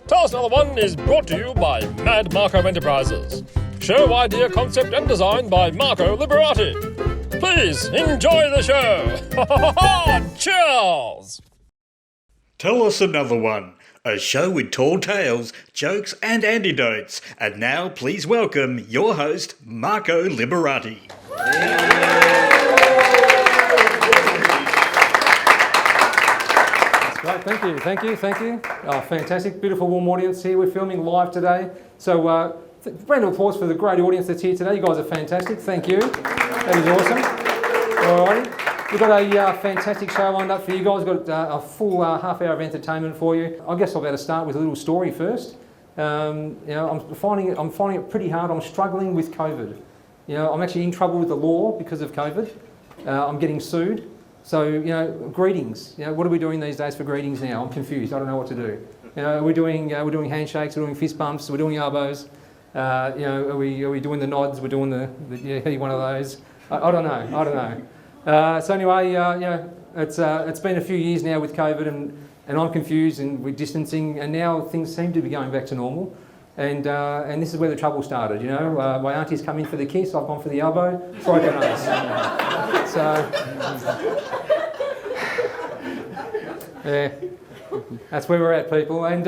Task Another One is brought to you by Mad Marco Enterprises. Show idea, concept and design by Marco Liberati. Please enjoy the show. Cheers! Tell Us Another One, a show with tall tales, jokes and antidotes. And now please welcome your host, Marco Liberati. Right, thank you. Oh, fantastic, beautiful warm audience here. We're filming live today. So round of applause for the great audience that's here today. You guys are fantastic, thank you. That is awesome. Alrighty, we've got a fantastic show lined up for you guys. We've got a full half hour of entertainment for you. I guess I'll better start with a little story first. I'm finding it pretty hard. I'm struggling with COVID. I'm actually in trouble with the law because of COVID. I'm getting sued. So, greetings. What are we doing these days for greetings now? I'm confused. I don't know what to do. We're doing handshakes, we're doing fist bumps, we're doing elbows. Are we doing the nods? We're doing the one of those. I don't know. So anyway, it's been a few years now with COVID, and I'm confused, and we're distancing, and now things seem to be going back to normal. And this is where the trouble started. My auntie's come in for the kiss, I've gone for the elbow, broken nose. So yeah, that's where we're at, people. And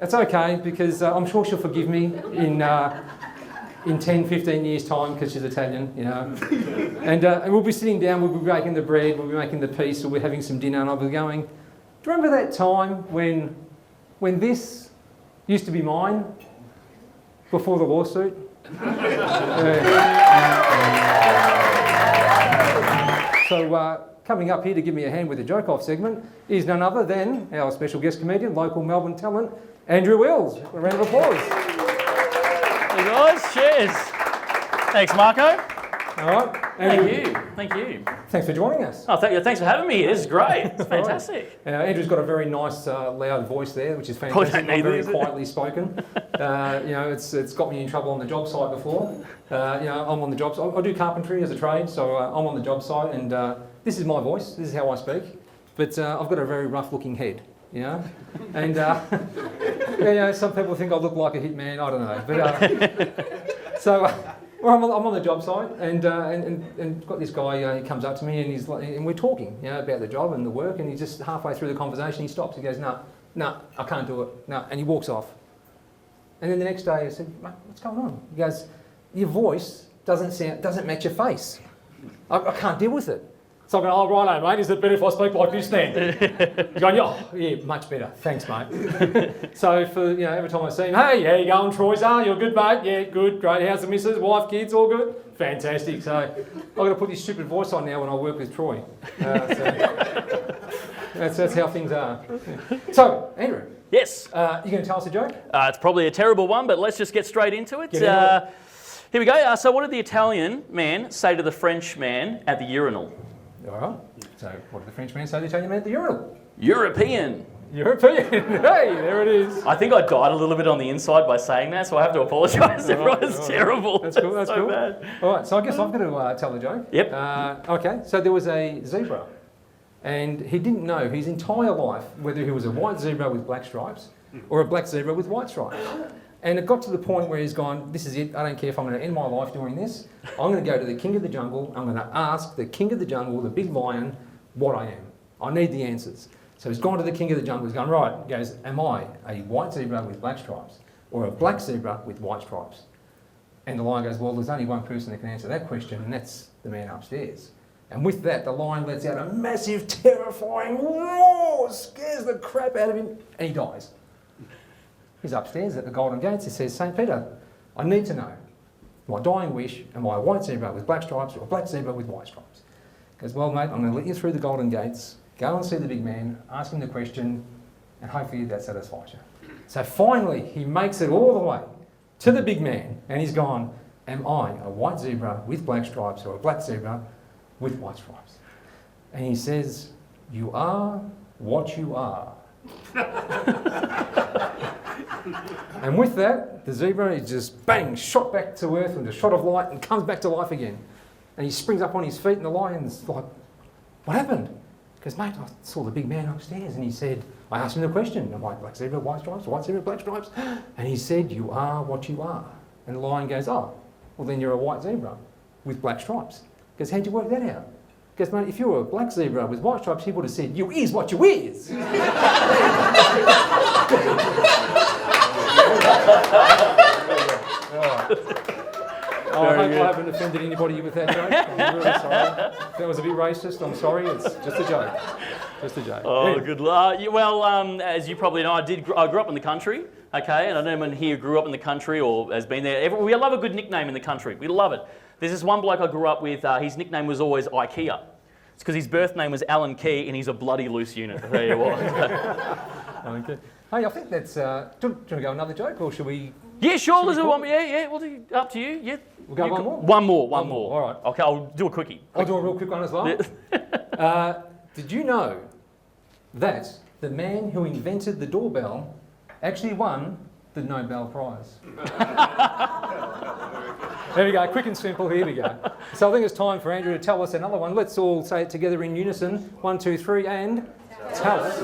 it's okay, because I'm sure she'll forgive me in 10, 15 years' time, because she's Italian. And we'll be sitting down, we'll be making the bread, we'll be making the peace, we'll be having some dinner, and I'll be going, do you remember that time when this used to be mine before the lawsuit? So coming up here to give me a hand with the joke-off segment is none other than our special guest comedian, local Melbourne talent, Andrew Iles. A round of applause. Hey guys, cheers. Thanks, Marco. All right. Andrew, Thank you. thanks for joining us. Oh, thanks for having me. This is great. It's fantastic. Andrew's got a very nice, loud voice there, which is Probably fantastic. don't need Not very it, is it? quietly spoken. It's got me in trouble on the job site before. I'm on the job site. I do carpentry as a trade, so I'm on the job site, and this is my voice. This is how I speak. But I've got a very rough-looking head, and some people think I look like a hitman. I don't know, but so. Well, I'm on the job site, and got this guy. He comes up to me, and he's like, and we're talking, about the job and the work. And he just halfway through the conversation, he stops. He goes, "No, I can't do it. No," and he walks off. And then the next day, I said, "Mate, what's going on?" He goes, "Your voice doesn't match your face. I can't deal with it." So I'm going, "Oh, righto, mate. Is it better if I speak like this then?" He's going, yeah, much better. Thanks, mate." So for every time I see him, "Hey, how you going, Troy's? You're good, mate? Yeah, good, great. How's the missus, wife, kids, all good? Fantastic." So I've got to put this stupid voice on now when I work with Troy. That's how things are. So, Andrew. Yes. You going to tell us a joke? It's probably a terrible one, but let's just get straight into it. Here we go. So what did the Italian man say to the French man at the urinal? All right. So what did the French man say to the Italian man at the urinal? European. European. Hey, there it is. I think I died a little bit on the inside by saying that, so I have to apologise. Everyone is terrible. That's cool. That's so cool. bad. All right. So I guess I've got to tell the joke. Yep. Okay. So there was a zebra, and he didn't know his entire life whether he was a white zebra with black stripes or a black zebra with white stripes. And it got to the point where he's gone, "This is it. I don't care if I'm going to end my life doing this. I'm going to go to the king of the jungle. I'm going to ask the king of the jungle, the big lion, what I am. I need the answers." So he's gone to the king of the jungle. He's gone, "Right." He goes, "Am I a white zebra with black stripes or a black zebra with white stripes?" And the lion goes, "Well, there's only one person that can answer that question, and that's the man upstairs." And with that, the lion lets out a massive, terrifying roar, scares the crap out of him, and he dies. He's upstairs at the Golden Gates. He says, "St. Peter, I need to know, my dying wish, am I a white zebra with black stripes or a black zebra with white stripes?" He goes, "Well, mate, I'm going to let you through the Golden Gates, go and see the big man, ask him the question, and hopefully that satisfies you." So finally, he makes it all the way to the big man, and he's gone, "Am I a white zebra with black stripes or a black zebra with white stripes?" And he says, "You are what you are." And with that, the zebra is just bang, shot back to earth with a shot of light and comes back to life again. And he springs up on his feet, and the lion's like, "What happened?" He goes, "Mate, I saw the big man upstairs and he said, I asked him the question. I'm like, black zebra, white stripes, white zebra, black stripes. And he said, you are what you are. And the lion goes, oh, well then you're a white zebra with black stripes. He goes, how'd you work that out? He goes, mate, if you were a black zebra with white stripes, he would have said, you is what you is. I hope I haven't offended anybody with that joke. I'm really sorry. If that was a bit racist, I'm sorry. It's just a joke. Just a joke. Oh, good. As you probably know, I grew up in the country, okay? And I know anyone here grew up in the country or has been there. We love a good nickname in the country. We love it. There's this one bloke I grew up with, his nickname was always IKEA. It's because his birth name was Alan Key and he's a bloody loose unit. There you are. Okay. Hey, I think that's... do you want to go another joke or should we... Yeah, sure. There's one. Yeah. Well, up to you. Yeah. We'll go one more? One more. All right. Okay, I'll do a quickie. I'll do a real quick one as well. Did you know that the man who invented the doorbell actually won the Nobel Prize? There we go, quick and simple, here we go. So I think it's time for Andrew to tell us another one. Let's all say it together in unison. 1, 2, 3, and tell us.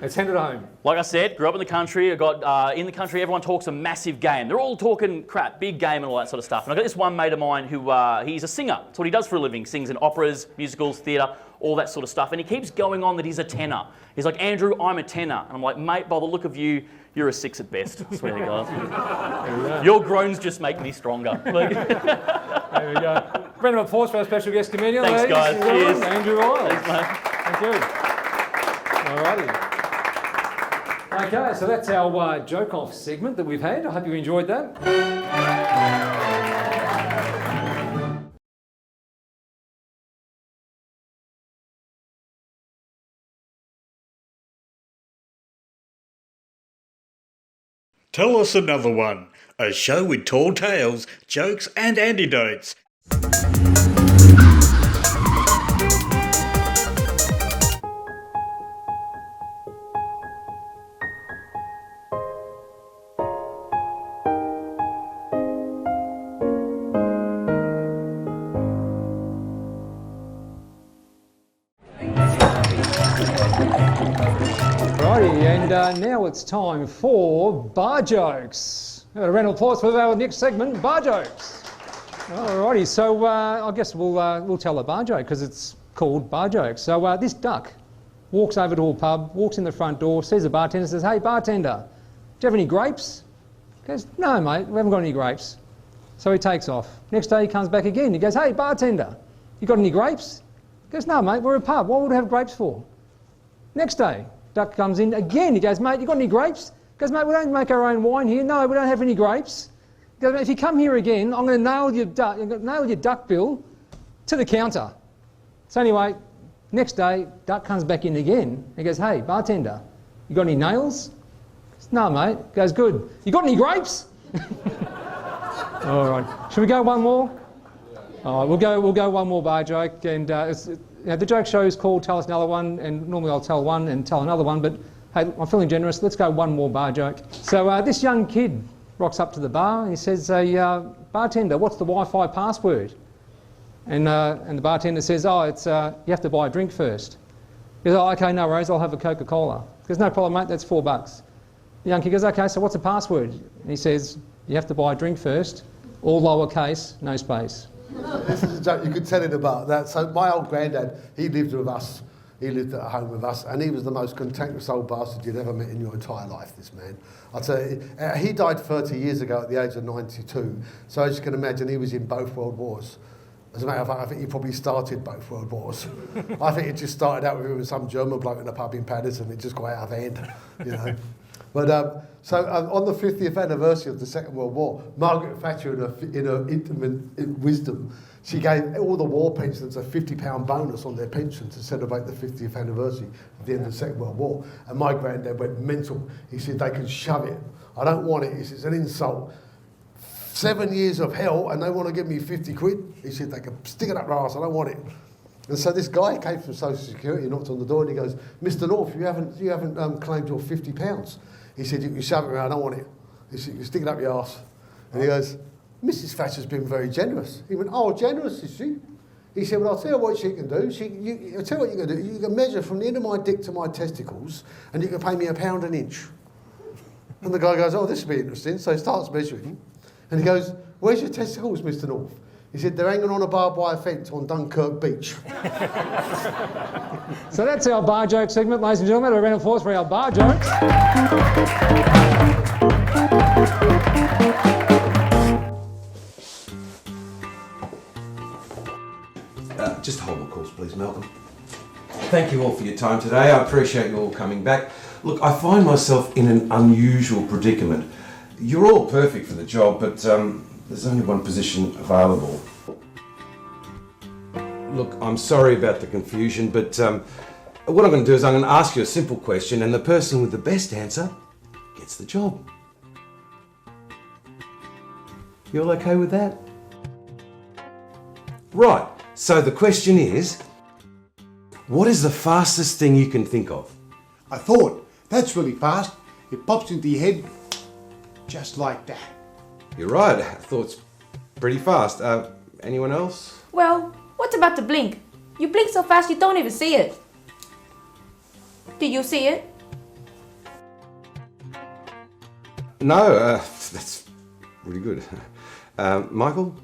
Let's hand it home. Like I said, grew up in the country. I got in the country, everyone talks a massive game. They're all talking crap, big game and all that sort of stuff. And I got this one mate of mine who, he's a singer. That's what he does for a living. Sings in operas, musicals, theatre, all that sort of stuff. And he keeps going on that he's a tenor. He's like, Andrew, I'm a tenor. And I'm like, mate, by the look of you, you're a 6 at best. I swear to God. Your groans just make me stronger. There we go. Round of applause for our special guest comedian. Thanks, ladies. guys. Cheers. Andrew Iles. Thanks, mate. Thank you. Alrighty. Okay, so that's our joke-off segment that we've had. I hope you enjoyed that. Tell us another one. A show with tall tales, jokes and antidotes. And now it's time for bar jokes. A round of applause for our next segment, bar jokes. Alrighty, so I guess we'll tell a bar joke because it's called bar jokes. So this duck walks over to a pub, walks in the front door, sees a bartender, says, "Hey bartender, do you have any grapes?" He goes, "No mate, we haven't got any grapes." So he takes off. Next day he comes back again. He goes, "Hey bartender, you got any grapes?" He goes, "No mate, we're a pub. What would we have grapes for?" Next day, duck comes in again. He goes, "Mate, you got any grapes?" He goes, "Mate, we don't make our own wine here. No, we don't have any grapes." He goes, "If you come here again, I'm going to nail your duck bill to the counter." So anyway, next day, duck comes back in again. He goes, "Hey, bartender, you got any nails?" He goes, "No, mate." He goes, "Good. You got any grapes?" All right. Should we go one more? All right, we'll go one more bar joke, and the joke show is called Tell Us Another One, and normally I'll tell one and tell another one, but hey, I'm feeling generous. Let's go one more bar joke. So this young kid rocks up to the bar and he says, "Bartender, what's the Wi-Fi password?" And the bartender says, "Oh, it's you have to buy a drink first." He goes, "Oh, okay, no worries. I'll have a Coca-Cola." He goes, "No problem, mate. That's $4." The young kid goes, "Okay, so what's the password?" And he says, "You have to buy a drink first, all lowercase, no space." This is a joke, you could tell it about that. So my old granddad, he lived with us. He lived at home with us, and he was the most cantankerous old bastard you'd ever met in your entire life, this man. I tell you, he died 30 years ago at the age of 92, so as you can imagine, he was in both world wars. As a matter of fact, I think he probably started both world wars. I think it just started out with him and some German bloke in a pub in Paddington. It just got out of hand, you know. But on the 50th anniversary of the Second World War, Margaret Thatcher, in her intimate wisdom, she gave all the war pensioners a £50 bonus on their pension to celebrate the 50th anniversary of the end of the Second World War. And my granddad went mental. He said, "They can shove it. I don't want it." He said, "It's an insult. 7 years of hell and they want to give me 50 quid. He said, "They can stick it up their arse. I don't want it." And so this guy came from Social Security, knocked on the door, and he goes, "Mr. North, you haven't claimed your £50. He said, "You can shove it around, I don't want it." He said, "You stick it up your arse." And he goes, "Mrs. Thatcher's been very generous." He went, "Oh, generous, is she?" He said, well, I'll tell you what she can do. I'll tell you what you can do. You can measure from the end of my dick to my testicles, and you can pay me £1 an inch. And the guy goes, oh, this will be interesting. So he starts measuring, and he goes, where's your testicles, Mr. North? He said, they're hanging on a barbed wire fence on Dunkirk Beach. So that's our bar joke segment, ladies and gentlemen. A round of applause for our bar jokes. Just hold my calls, please, Malcolm. Thank you all for your time today. I appreciate you all coming back. Look, I find myself in an unusual predicament. You're all perfect for the job, but there's only one position available. Look, I'm sorry about the confusion, but what I'm going to do is I'm going to ask you a simple question, and the person with the best answer gets the job. You all okay with that? Right, so the question is, what is the fastest thing you can think of? I thought, that's really fast. It pops into your head just like that. You're right, I thought it's pretty fast. Anyone else? Well, what about the blink? You blink so fast you don't even see it. Do you see it? No, that's really good. Michael?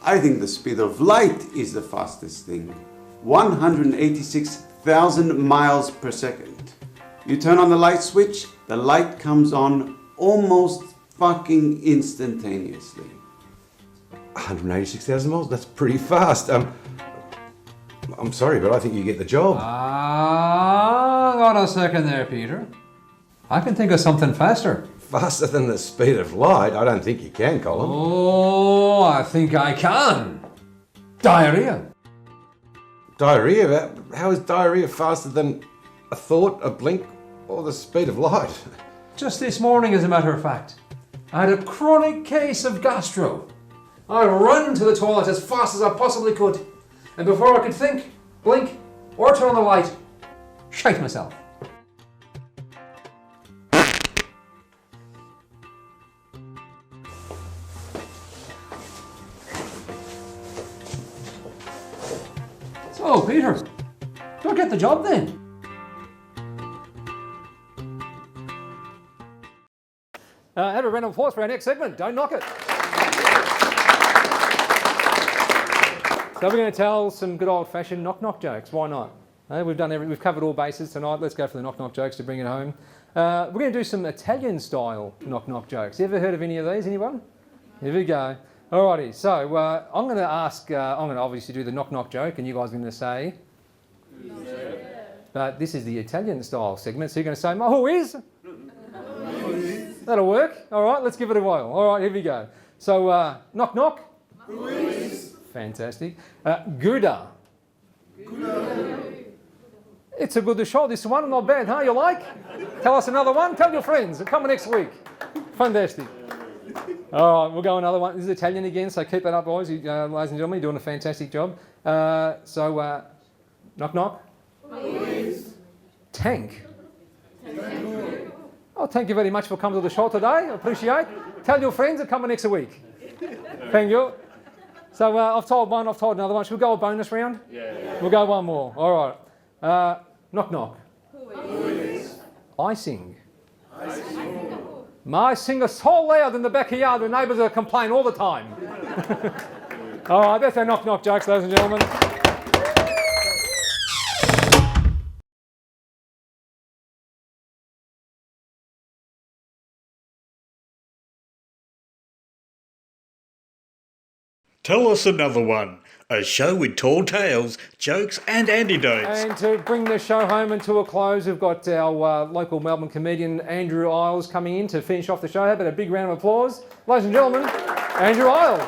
I think the speed of light is the fastest thing. 186,000 miles per second. You turn on the light switch, the light comes on almost fucking instantaneously. 186,000 miles? That's pretty fast. I'm sorry, but I think you get the job. Hold on a second there, Peter. I can think of something faster. Faster than the speed of light? I don't think you can, Colin. Oh, I think I can. Diarrhea. Diarrhea? How is diarrhea faster than a thought, a blink, or the speed of light? Just this morning, as a matter of fact, I had a chronic case of gastro. I ran to the toilet as fast as I possibly could, and before I could think, blink, or turn on the light, shite myself. So, Peter, do I get the job then? Have a round of applause for our next segment. Don't knock it. So we're going to tell some good old-fashioned knock-knock jokes. Why not? We've covered all bases tonight. Let's go for the knock-knock jokes to bring it home. We're going to do some Italian-style knock-knock jokes. You ever heard of any of these? Anyone? Here we go. Alrighty. So I'm going to ask. I'm going to obviously do the knock-knock joke, and you guys are going to say. But this is the Italian-style segment, so you're going to say, "Who is?" That'll work. All right, let's give it a whirl. All right, here we go. So, knock, knock. Who is? Fantastic. Gouda. Gouda. It's a good show, this one. Not bad, huh? You like? Tell us another one. Tell your friends. Come next week. Fantastic. All right, we'll go another one. This is Italian again, so keep that up, boys. Ladies and gentlemen, you're doing a fantastic job. Knock, knock. Who is? Tank. Oh, thank you very much for coming to the show today. I appreciate it. Tell your friends and come next week. Thank you. So I've told one, I've told another one. Should we go a bonus round? Yeah. We'll go one more. All right. Knock, knock. Who is? I sing. I sing. I sing so loud in the backyard the neighbours complain all the time. All right, that's our knock, knock jokes, ladies and gentlemen. Tell us another one. A show with tall tales, jokes and antidotes. And to bring the show home and to a close, we've got our local Melbourne comedian Andrew Iles coming in to finish off the show. How about a big round of applause? Ladies and gentlemen, Andrew Iles.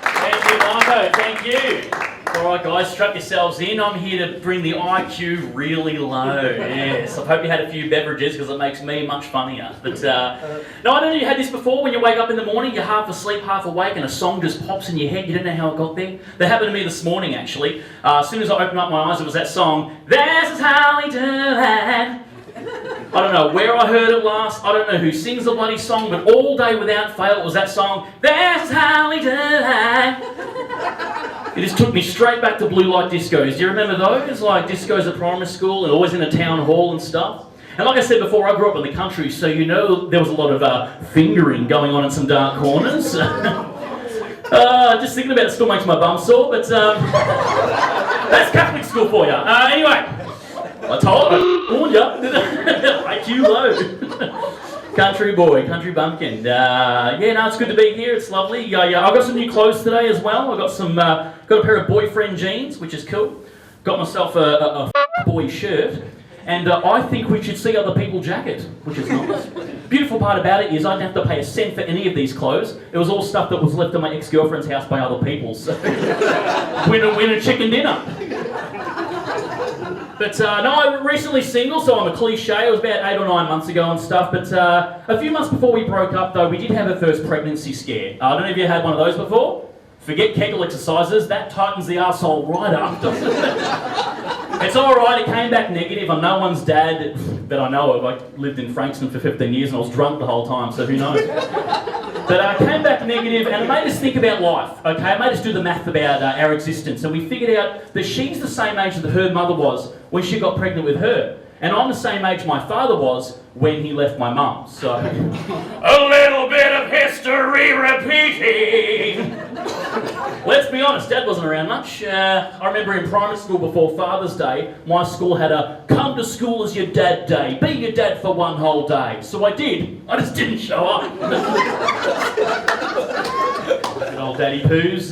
Thank you, Marco. Thank you. All right, guys, strap yourselves in. I'm here to bring the IQ really low. Yes, I hope you had a few beverages because it makes me much funnier. But no, I don't know. You had this before when you wake up in the morning, you're half asleep, half awake, and a song just pops in your head. You don't know how it got there. That happened to me this morning, actually. As soon as I opened up my eyes, it was that song. This is how we do it. I don't know where I heard it last. I don't know who sings the bloody song, but all day without fail it was that song, That's How We Do It. It just took me straight back to blue light discos. Do you remember those? Like discos at primary school and always in a town hall and stuff. And like I said before, I grew up in the country, so you know there was a lot of fingering going on in some dark corners. Just thinking about it still makes my bum sore, but that's Catholic school for you. Anyway, I told you, I warned you. IQ low. Country boy, country bumpkin. Yeah, no, it's good to be here. It's lovely. Yeah, I've got some new clothes today as well. I've got got a pair of boyfriend jeans, which is cool. Got myself a boy shirt. And I think we should see other people jacket, which is nice. Beautiful part about it is I didn't have to pay a cent for any of these clothes. It was all stuff that was left at my ex-girlfriend's house by other people. So, winner chicken dinner. But no, I'm recently single, so I'm a cliche. It was about 8 or 9 months ago and stuff. But a few months before we broke up, though, we did have a first pregnancy scare. I don't know if you had one of those before. Forget Kegel exercises. That tightens the arsehole right up. It's all right. It came back negative. I'm no one's dad that I know of. I lived in Frankston for 15 years and I was drunk the whole time, so who knows? But it came back negative and it made us think about life, okay? It made us do the math about our existence, and we figured out that she's the same age that her mother was when she got pregnant with her. And I'm the same age my father was when he left my mum. So, a little bit of history repeating. Let's be honest, Dad wasn't around much. I remember in primary school before Father's Day, my school had a come to school as your dad day. Be your dad for one whole day. So I did. I just didn't show up. Good old daddy poos.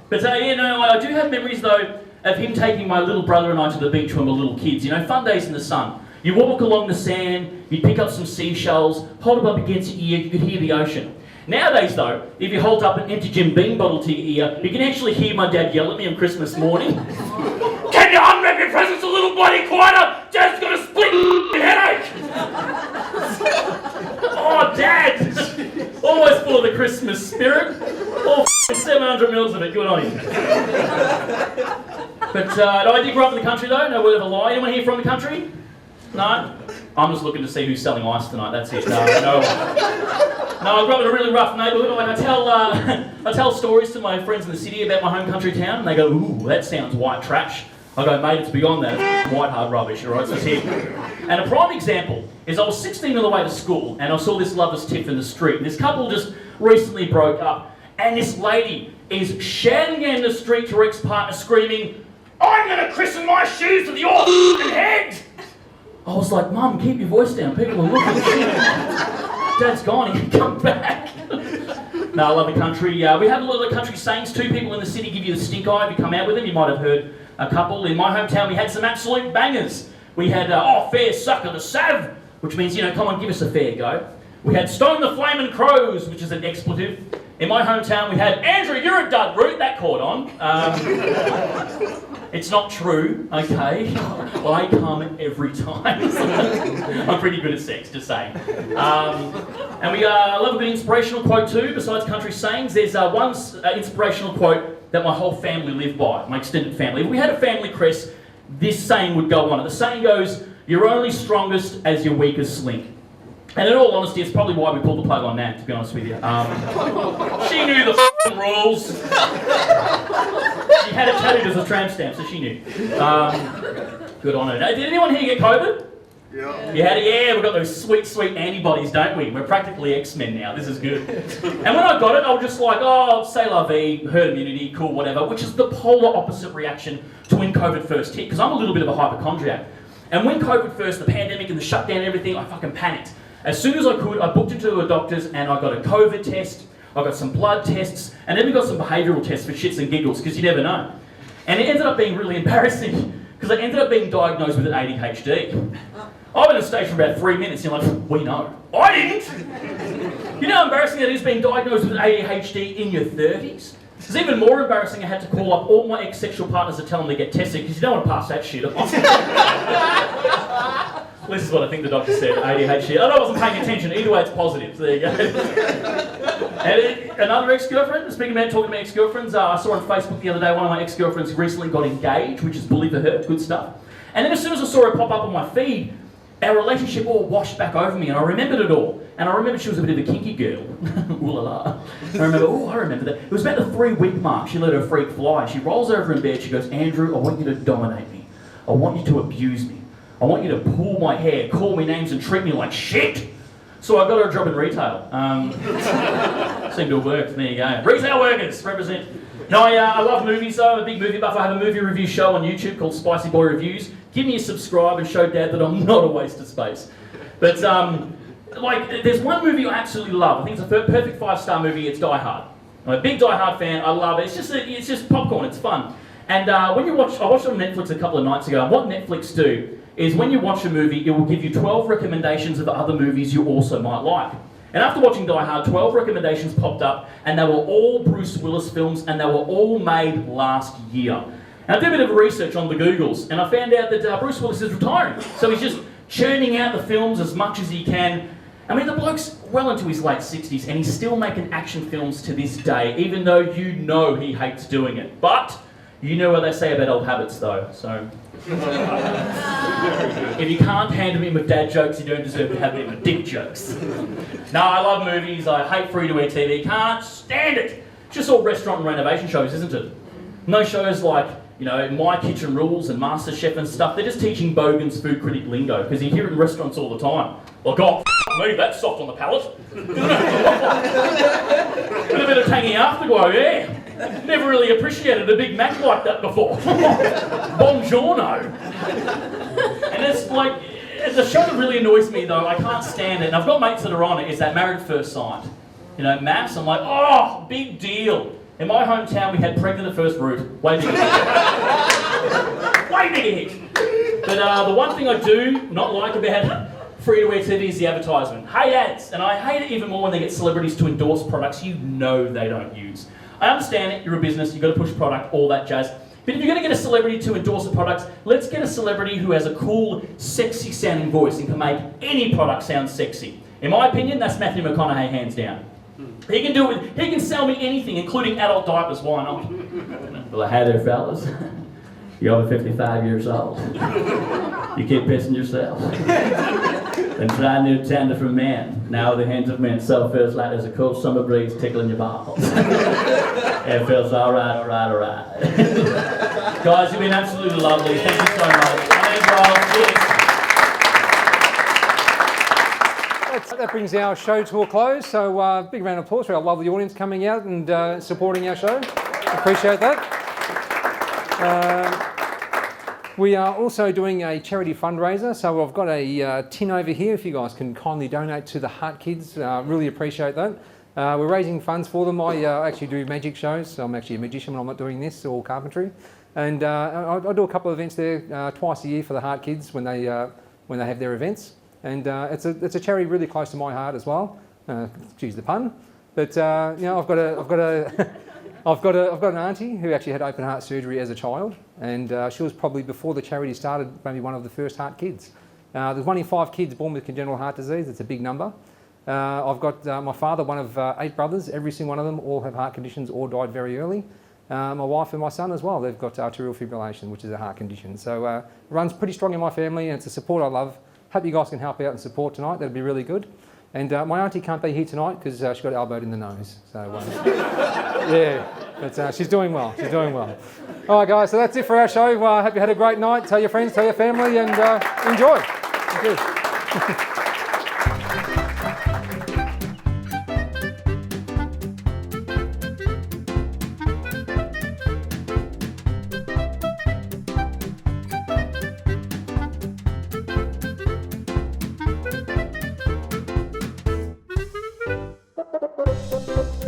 But you know, I do have memories though of him taking my little brother and I to the beach when we were little kids. You know, fun days in the sun. You walk along the sand, you'd pick up some seashells, hold them up against your ear, you could hear the ocean. Nowadays though, if you hold up an empty Jim Beam bottle to your ear, you can actually hear my dad yell at me on Christmas morning. Can you unwrap your presents a little bloody quieter? Dad's got a split headache! Oh, Dad! Always full of the Christmas spirit. All 700 mils of it, good on you. But no, I did grow up in the country though, no word of a lie. Anyone here from the country? No? I'm just looking to see who's selling ice tonight, that's it. No, no. No, I grew up in a really rough neighbourhood. Like I tell stories to my friends in the city about my home country town, and they go, ooh, that sounds white trash. I go, mate, it's beyond that. It's white hard rubbish, all right? So it's here. And a prime example is I was 16 on the way to school, and I saw this lover's tiff in the street. And this couple just recently broke up, and this lady is shouting in the street to her ex-partner, screaming, I'm going to christen my shoes with your head! I was like, Mum, keep your voice down. People are looking. Dad's gone. He can come back. No, I love the country. We have a lot of country sayings too. People in the city give you the stink eye if you come out with them. You might have heard a couple. In my hometown, we had some absolute bangers. We had, fair sucker the sav, which means, you know, come on, give us a fair go. We had stone the flamin' crows, which is an expletive. In my hometown, we had Andrew, you're a dud root. That caught on. It's not true, okay? I come every time. I'm pretty good at sex, just saying. And we love a bit of inspirational quote too, besides country sayings. There's one inspirational quote that my whole family live by, my extended family. If we had a family crest, this saying would go on. The saying goes, you're only strongest as your weakest link. And in all honesty, it's probably why we pulled the plug on Nat, to be honest with you. She knew the f***ing rules. She had it tattooed as a tramp stamp, so she knew. Good on her. Did anyone here get COVID? Yeah. You had it? Yeah, we've got those sweet, sweet antibodies, don't we? We're practically X-Men now. This is good. And when I got it, I was just like, oh, c'est la vie, herd immunity, cool, whatever, which is the polar opposite reaction to when COVID first hit, because I'm a little bit of a hypochondriac. And when COVID first, the pandemic and the shutdown and everything, I fucking panicked. As soon as I could, I booked into a doctor's and I got a COVID test, I got some blood tests, and then we got some behavioural tests for shits and giggles, because you never know. And it ended up being really embarrassing, because I ended up being diagnosed with an ADHD. I went on stage for about 3 minutes, and you're like, we know. I didn't! You know how embarrassing it is being diagnosed with ADHD in your 30s? It's even more embarrassing I had to call up all my ex-sexual partners to tell them to get tested, because you don't want to pass that shit on. This is what I think the doctor said, ADHD. I wasn't paying attention. Either way, it's positive. So there you go. And another ex-girlfriend, speaking about talking about ex-girlfriends, I saw on Facebook the other day one of my ex-girlfriends recently got engaged, which is bully for her, good stuff. And then as soon as I saw her pop up on my feed, our relationship all washed back over me, and I remembered it all. And I remember she was a bit of a kinky girl. Ooh la la. I remember that. It was about the 3-week mark. She let her freak fly. She rolls over in bed. She goes, Andrew, I want you to dominate me. I want you to abuse me. I want you to pull my hair, call me names, and treat me like shit. So I got her a job in retail. Seemed to have worked. There you go. Retail workers, represent. No, I love movies though. I'm a big movie buff. I have a movie review show on YouTube called Spicy Boy Reviews. Give me a subscribe and show Dad that I'm not a waste of space. But there's one movie I absolutely love. I think it's a perfect 5-star movie. It's Die Hard. I'm a big Die Hard fan. I love it. It's just popcorn. It's fun. And when you watch, I watched it on Netflix a couple of nights ago. And what Netflix do is when you watch a movie, it will give you 12 recommendations of other movies you also might like. And after watching Die Hard, 12 recommendations popped up, and they were all Bruce Willis films, and they were all made last year. And I did a bit of research on the Googles, and I found out that Bruce Willis is retiring. So he's just churning out the films as much as he can. I mean, the bloke's well into his late 60s, and he's still making action films to this day, even though you know he hates doing it. But you know what they say about old habits, though, so... If you can't handle me with dad jokes, you don't deserve to have me with dick jokes. No, I love movies. I hate free-to-air TV. Can't stand it. It's just all restaurant and renovation shows, isn't it? No shows like, you know, My Kitchen Rules and MasterChef and stuff. They're just teaching bogans food critic lingo because you hear it in restaurants all the time. Like, oh, me, that's soft on the palate. With a bit of tangy afterglow, yeah. Never really appreciated a Big Mac like that before. Buongiorno. And it's like, the show that really annoys me though, I can't stand it, and I've got mates that are on it, is that Married at First Sight. You know, MAFS, I'm like, oh, big deal. In my hometown, we had Pregnant at First Root. Way bigger hit. Way bigger hit. But the one thing I do not like about free-to-air TV is the advertisement. Hate ads. And I hate it even more when they get celebrities to endorse products you know they don't use. I understand it, you're a business, you've got to push product, all that jazz. But if you're going to get a celebrity to endorse a product, let's get a celebrity who has a cool, sexy sounding voice and can make any product sound sexy. In my opinion, that's Matthew McConaughey, hands down. He can do it. He can sell me anything, including adult diapers. Why not? Well, hey there, fellas. You're over 55 years old. You keep pissing yourself. And try a new tender from men. Now the hands of men so feels like there's a cool summer breeze tickling your balls. It feels all right. Guys, you've been absolutely lovely. Thank you so much. My name's Iles. That brings our show to a close. So big round of applause for our lovely audience coming out and supporting our show. Appreciate that. We are also doing a charity fundraiser. So I've got a tin over here. If you guys can kindly donate to the Heart Kids, really appreciate that. We're raising funds for them. I actually do magic shows. I'm actually a magician when I'm not doing this or carpentry. And I do a couple of events there twice a year for the Heart Kids when they have their events. And it's a charity really close to my heart as well. Excuse the pun, but you know, I've got an auntie who actually had open heart surgery as a child, and she was probably, before the charity started, maybe one of the first Heart Kids. There's 1 in 5 kids born with congenital heart disease. It's a big number. I've got my father, one of 8 brothers. Every single one of them all have heart conditions or died very early. My wife and my son as well. They've got arterial fibrillation, which is a heart condition. So it runs pretty strong in my family, and it's a support I love. Hope you guys can help out and support tonight. That'd be really good. And my auntie can't be here tonight because she got elbowed in the nose. So yeah, but she's doing well. She's doing well. All right, guys. So that's it for our show. Hope you had a great night. Tell your friends, tell your family, and enjoy. Thank you. Thank you.